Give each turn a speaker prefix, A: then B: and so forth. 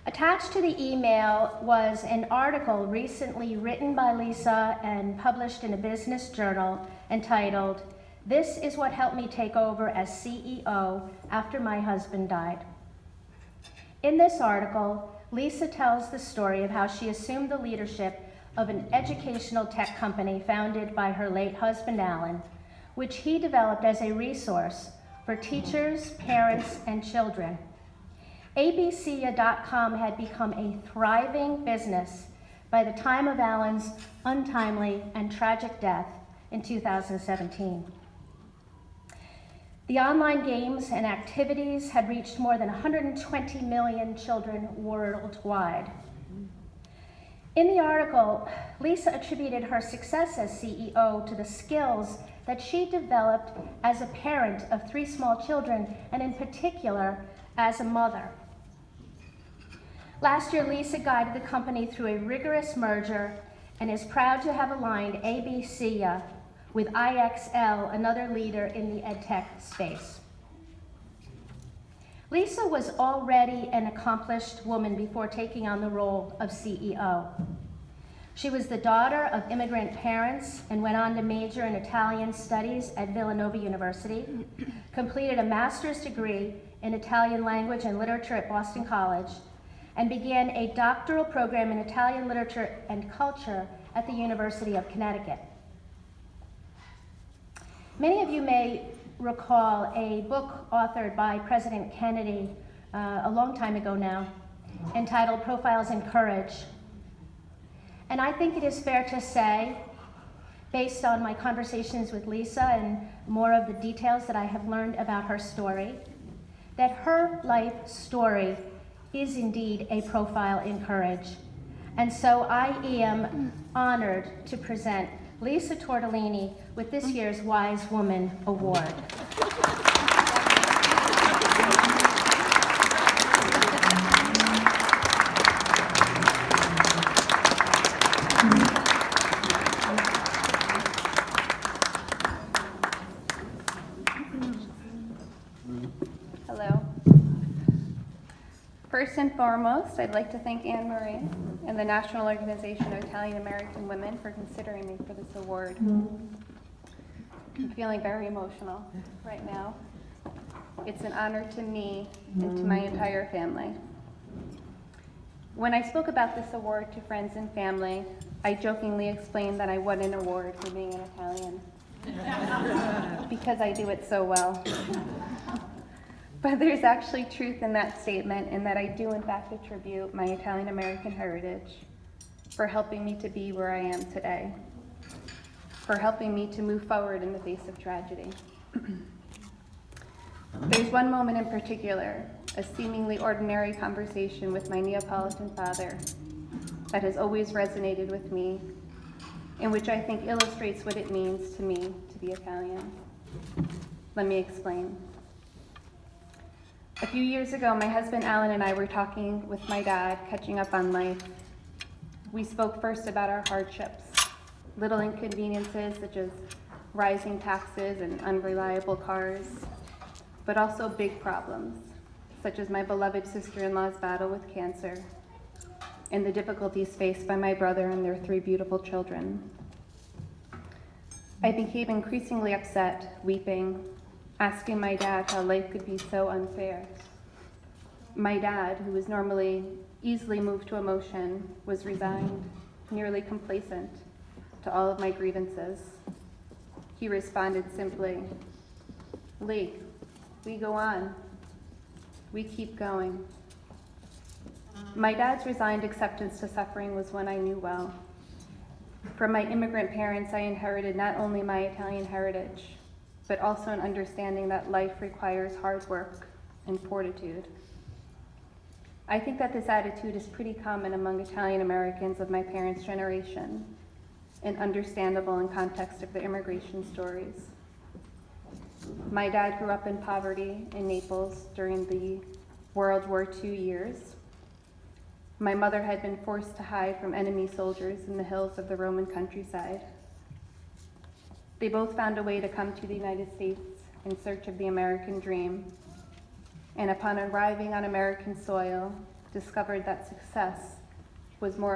A: Attached to the email was an article recently written by Lisa and published in a business journal entitled, "This is what helped me take over as CEO after my husband died." In this article, Lisa tells the story of how she assumed the leadership of an educational tech company founded by her late husband, Alan, which he developed as a resource for teachers, parents, and children. abcia.com had become a thriving business by the time of Alan's untimely and tragic death in 2017. The online games and activities had reached more than 120 million children worldwide. In the article, Lisa attributed her success as CEO to the skills that she developed as a parent of 3 small children, and in particular, as a mother. Last year, Lisa guided the company through a rigorous merger and is proud to have aligned ABC with IXL, another leader in the EdTech space. Lisa was already an accomplished woman before taking on the role of CEO. She was the daughter of immigrant parents and went on to major in Italian studies at Villanova University, completed a master's degree in Italian language and literature at Boston College, and began a doctoral program in Italian literature and culture at the University of Connecticut. Many of you may recall a book authored by President Kennedy a long time ago now, entitled Profiles in Courage. And I think it is fair to say, based on my conversations with Lisa and more of the details that I have learned about her story, that her life story is indeed a profile in courage. And so I am honored to present Lisa Tortellini with this year's Wise Woman Award.
B: Hello. First and foremost, I'd like to thank Anne Marie and the National Organization of Italian American Women for considering me for this award. I'm feeling very emotional right now. It's an honor to me and to my entire family. When I spoke about this award to friends and family, I jokingly explained that I won an award for being an Italian because I do it so well. But there's actually truth in that statement, in that I do in fact attribute my Italian American heritage for helping me to be where I am today, for helping me to move forward in the face of tragedy. There's one moment in particular, a seemingly ordinary conversation with my Neapolitan father, that has always resonated with me, and which I think illustrates what it means to me to be Italian. Let me explain. A few years ago, my husband Alan and I were talking with my dad, catching up on life. We spoke first about our hardships, little inconveniences such as rising taxes and unreliable cars, but also big problems, such as my beloved sister-in-law's battle with cancer and the difficulties faced by my brother and their 3 beautiful children. I became increasingly upset, weeping, asking my dad how life could be so unfair. My dad, who was normally easily moved to emotion, was resigned, nearly complacent to all of my grievances. He responded simply, "Lee, we go on. We keep going." My dad's resigned acceptance to suffering was one I knew well. From my immigrant parents, I inherited not only my Italian heritage, but also an understanding that life requires hard work and fortitude. I think that this attitude is pretty common among Italian Americans of my parents' generation, and understandable in context of the immigration stories. My dad grew up in poverty in Naples during the World War II years. My mother had been forced to hide from enemy soldiers in the hills of the Roman countryside. They both found a way to come to the United States in search of the American dream, and upon arriving on American soil, discovered that success was more